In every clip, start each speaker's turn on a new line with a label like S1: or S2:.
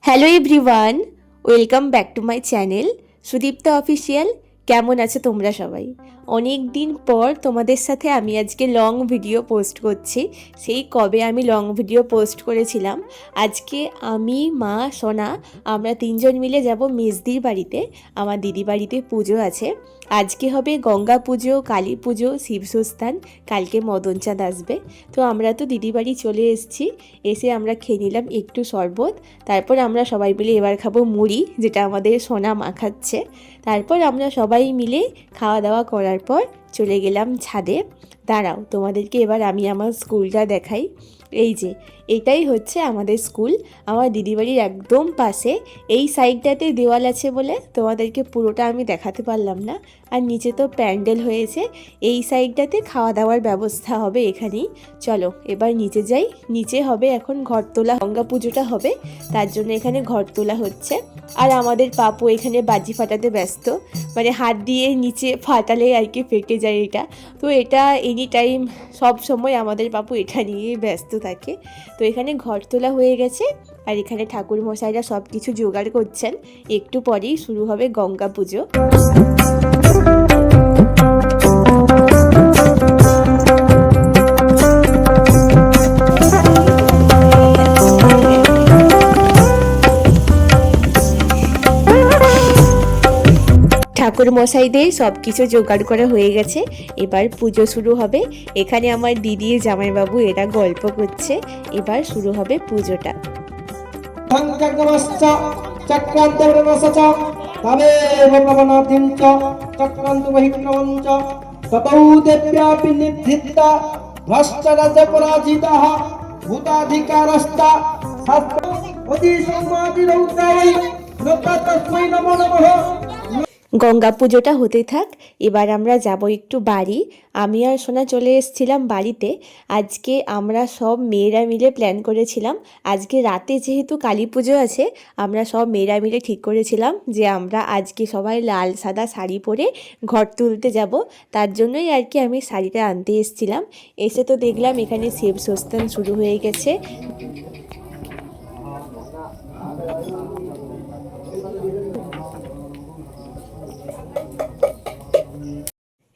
S1: Hello everyone, welcome back to my channel Sudipta official. কেমন আছো তোমরা সবাই? অনেক দিন পর তোমাদের সাথে আমি আজকে লং ভিডিও পোস্ট করছি। সেই কবে আমি লং ভিডিও পোস্ট করেছিলাম। আজকে আমি, মা, সোনা আমরা তিনজন মিলে যাব মেজদির বাড়িতে। আমার দিদি বাড়িতে পুজো আছে। আজকে হবে গঙ্গা পুজো, কালী পুজো, শিবসস্থান, কালকে মদনচাঁদ আসবে। তো আমরা তো দিদি বাড়ি চলে এসেছি। এসে আমরা খেয়ে নিলাম একটু শরবত। তারপর আমরা সবাই মিলে এবার খাবো মুড়ি, যেটা আমাদের সোনা মাখাচ্ছে। তারপর আমরা সবাই মিলে খাওয়া দাওয়া করার পর চলে গেলাম ছাদে। দাঁড়াও, তোমাদেরকে এবার আমি আমার স্কুলটা দেখাই। এই যে এটাই হচ্ছে আমাদের স্কুল, আমার দিদিবাড়ির একদম পাশে। এই সাইডটাতে দেওয়াল আছে বলে তোমাদেরকে পুরোটা আমি দেখাতে পারলাম না। আর নিচে তো প্যান্ডেল হয়েছে। এই সাইডটাতে খাওয়া দাওয়ার ব্যবস্থা হবে এখানেই। চলো এবার নিচে যাই। নিচে হবে এখন ঘর তোলা, গঙ্গা পুজোটা হবে, তার জন্য এখানে ঘর তোলা হচ্ছে। আর আমাদের পাপু এখানে বাজি ফাটাতে ব্যস্ত, মানে হাত দিয়ে নিচে ফাটালে আর কি ফেটে যায় এটা। তো এটা এনি টাইম সব সময় আমাদের পাপু এটা নিয়েই ব্যস্ত থাকে। তো এখানে ঘর তোলা হয়ে গেছে আর এখানে ঠাকুর মশাইরা সব কিছু জোগাড় করছেন। একটু পরেই শুরু হবে গঙ্গা পুজো। ঠাকুর মশাইদের সব কিছু জোগাড় করা হয়ে গেছে, এবার পুজো শুরু হবে। এখানে আমার দিদি, জামাইবাবু এরা গল্প করছে। এবার শুরু হবে পুজোটা। গঙ্গা পুজোটা হতে থাক, এবার আমরা যাব একটু বাড়ি। আমি আর সোনা চলে এসেছিলাম বাড়িতে। আজকে আমরা সব মেয়েরা মিলে প্ল্যান করেছিলাম, আজকে রাতে যেহেতু কালী পুজো আছে, আমরা সব মেয়েরা মিলে ঠিক করেছিলাম যে আমরা আজকে সবাই লাল সাদা শাড়ি পরে ঘর তুলতে যাব। তার জন্যই আর কি আমি শাড়িটা আনতে এসেছিলাম। এসে তো দেখলাম এখানে শিবসস্থান শুরু হয়ে গেছে।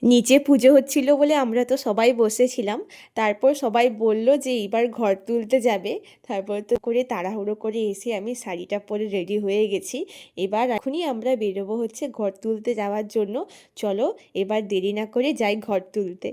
S1: নিচে পুজো হচ্ছিল বলে আমরা তো সবাই বসেছিলাম। তারপর সবাই বলল যে এবার ঘর তুলতে যাবে। তারপর তো করে তাড়াহুড়ো করে এসে আমি শাড়িটা পরে রেডি হয়ে গেছি। এবার এখনই আমরা বেরোবো হচ্ছে ঘর তুলতে যাওয়ার জন্য। চলো এবার দেরি না করে যাই ঘর তুলতে।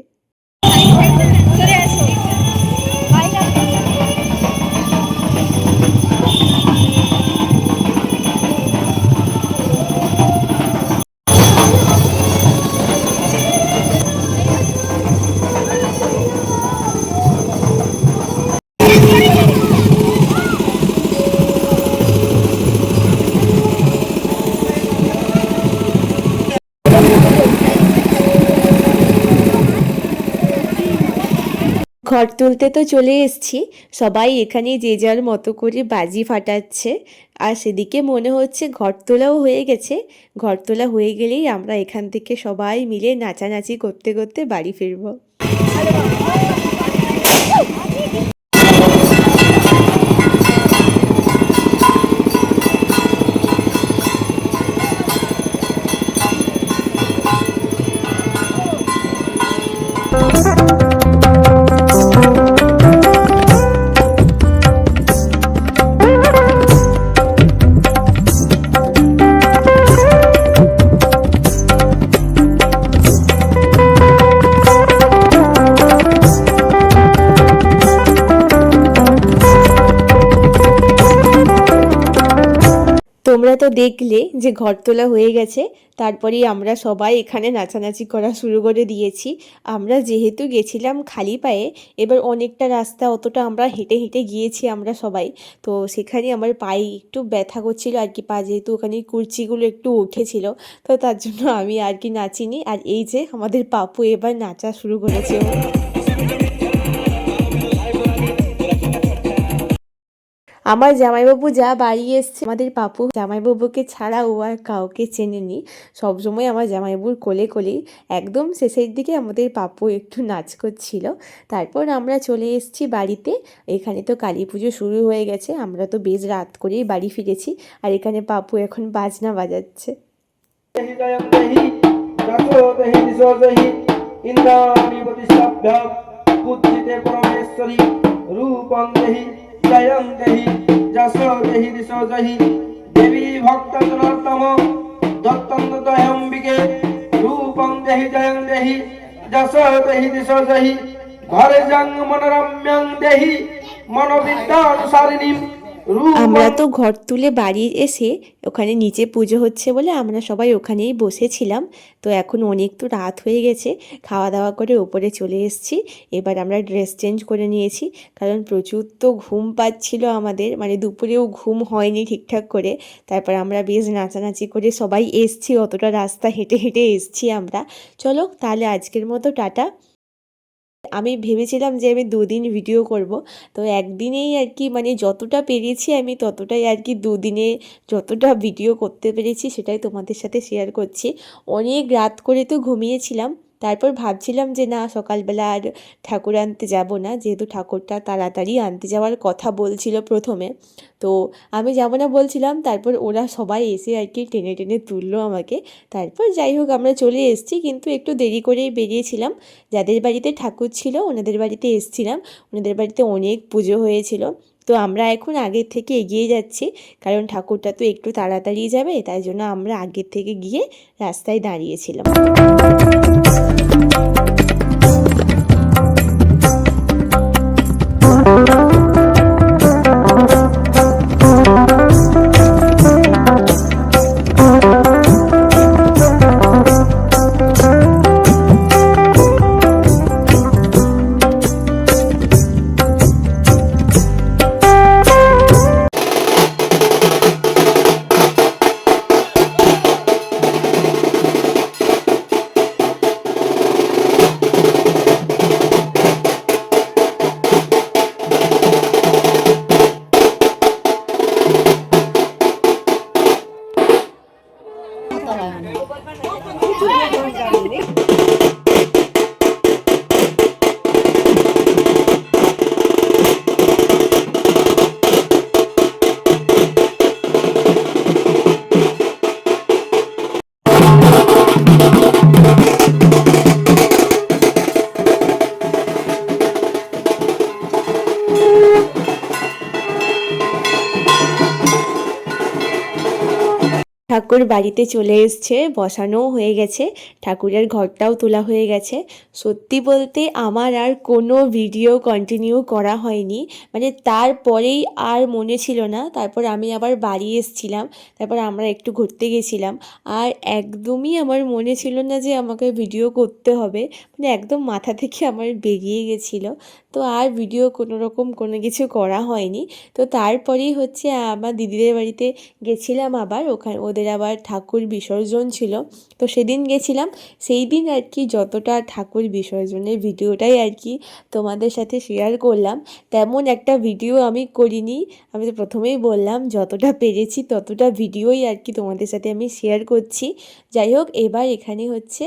S1: ঘর তুলতে তো চলে এসেছি। সবাই এখানে যে যার মতো করে বাজি ফাটাচ্ছে। আর সেদিকে মনে হচ্ছে ঘর তোলাও হয়ে গেছে। ঘর তোলা হয়ে গেলেই আমরা এখান থেকে সবাই মিলে নাচানাচি করতে করতে বাড়ি ফিরবো। তোমরা তো দেখলে যে ঘর তোলা হয়ে গেছে, তারপরেই আমরা সবাই এখানে নাচানাচি করা শুরু করে দিয়েছি। আমরা যেহেতু গেছিলাম খালি পায়ে, এবার অনেকটা রাস্তা অতটা আমরা হেঁটে হেঁটে গিয়েছি আমরা সবাই। তো সেখানে আমার পায়ে একটু ব্যথা করছিল আর কি, পা যেহেতু ওখানে কুর্চিগুলো একটু উঠেছিল, তো তার জন্য আমি আর কি নাচিনি। আর এই যে আমাদের পাপু এবার নাচা শুরু করেছে। আমার জামাইবাবু যা বাড়ি এসছে, আমাদের পাপু জামাইবাবুকে ছাড়া ও আর কাউকে চেনেনি। সবসময় আমার জামাইবাবুর কোলে কোলেই। একদম শেষের দিকে আমাদের পাপু একটু নাচ করছিল। তারপর আমরা চলে এসেছি বাড়িতে। এখানে তো কালী পুজো শুরু হয়ে গেছে, আমরা তো বেশ রাত করেই বাড়ি ফিরেছি। আর এখানে পাপু এখন বাজনা বাজাচ্ছে।
S2: जयं देहि जसो देहि दिशो जहि देवी भक्त जनार्दम दत्तं दयाम्बिके रूपं देहि जयं देहि जसो देहि दिशो जहि घरे जंग मनोरम्यं देहि मनोविद्यानुसारिणीं।
S1: আমরা তো ঘর তুলে বাড়ি এসে ওখানে নিচে পুজো হচ্ছে বলে আমরা সবাই ওখানেই বসেছিলাম। তো এখন অনেক তো রাত হয়ে গেছে, খাওয়া দাওয়া করে ওপরে চলে এসেছি। এবার আমরা ড্রেস চেঞ্জ করে নিয়েছি, কারণ প্রচুর তো ঘুম পাচ্ছিল আমাদের, মানে দুপুরেও ঘুম হয়নি ঠিকঠাক করে। তারপর আমরা বেশ নাচানাচি করে সবাই এসছি, অতটা রাস্তা হেঁটে হেঁটে এসছি আমরা। চলো তাহলে আজকের মতো টাটা। আমি ভেবেছিলাম যে আমি 2 দিন ভিডিও করব, তো একদিনেই আর কি, মানে যতটা পেরেছি আমি ততটাই আর কি 2 দিনে যতটা ভিডিও করতে পেরেছি সেটাই তোমাদের সাথে শেয়ার করছি। অনেক রাত করে তো ঘুমিয়েছিলাম, তারপর ভাবছিলাম যে না সকালবেলা আর ঠাকুর আনতে যাব না, যেহেতু ঠাকুরটা তাড়াতাড়ি আনতে যাওয়ার কথা বলছিল প্রথমে। তো আমি যাব না বলছিলাম, তারপর ওরা সবাই এসে আর কি টেনে টেনে তুললো আমাকে। তারপর যাই হোক আমরা চলে এসেছি, কিন্তু একটু দেরি করেই বেরিয়েছিলাম। যাদের বাড়িতে ঠাকুর ছিল ওনাদের বাড়িতে এসেছিলাম, ওনাদের বাড়িতে অনেক পুজো হয়েছিল। তো আমরা এখন আগের থেকে এগিয়ে যাচ্ছি, কারণ ঠাকুরটা তো একটু তাড়াতাড়ি যাবে, তাই জন্য আমরা আগের থেকে গিয়ে রাস্তায় দাঁড়িয়েছিলাম। ঠাকুর বাড়িতে চলে এসছে, বসানোও হয়ে গেছে, ঠাকুরের ঘরটাও তোলা হয়ে গেছে। সত্যি বলতে আমার আর কোনো ভিডিও কন্টিনিউ করা হয়নি, মানে তারপরেই আর মনে ছিল না। তারপর আমি আবার বাড়ি এসেছিলাম, তারপর আমরা একটু ঘুরতে গেছিলাম, আর একদমই আমার মনে ছিল না যে আমাকে ভিডিও করতে হবে, মানে একদম মাথা থেকে আমার বেরিয়ে গেছিলো। তো আর ভিডিও কোনো রকম কোনো কিছু করা হয়নি। তো তারপরেই হচ্ছে আমার দিদিদের বাড়িতে গেছিলাম আবার, ওখানে ওদের আবার ঠাকুর বিসর্জন ছিল, তো সেদিন গেছিলাম। সেই দিন আর কি যতটা ঠাকুর বিসর্জনের ভিডিওটাই আর কি তোমাদের সাথে শেয়ার করলাম, তেমন একটা ভিডিও আমি করিনি। আমি তো প্রথমেই বললাম যতটা পেরেছি ততটা ভিডিওই আর কি তোমাদের সাথে আমি শেয়ার করছি। যাই হোক, এবার এখানে হচ্ছে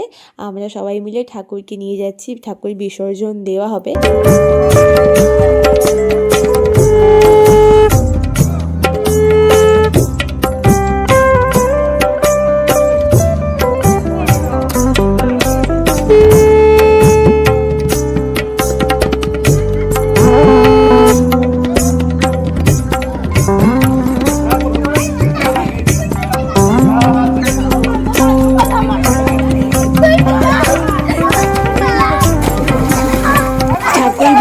S1: আমরা সবাই মিলে ঠাকুরকে নিয়ে যাচ্ছি, ঠাকুর বিসর্জন দেওয়া হবে।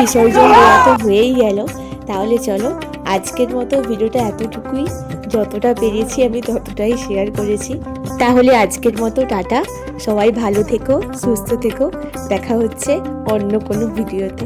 S1: বিসর্জন দেওয়া তো হয়েই গেল। তাহলে চলো আজকের মতো ভিডিওটা এতটুকুই, যতটা পেরেছি আমি ততটাই শেয়ার করেছি। তাহলে আজকের মতো টাটা, সবাই ভালো থেকো, সুস্থ থেকো, দেখা হচ্ছে অন্য কোনো ভিডিওতে।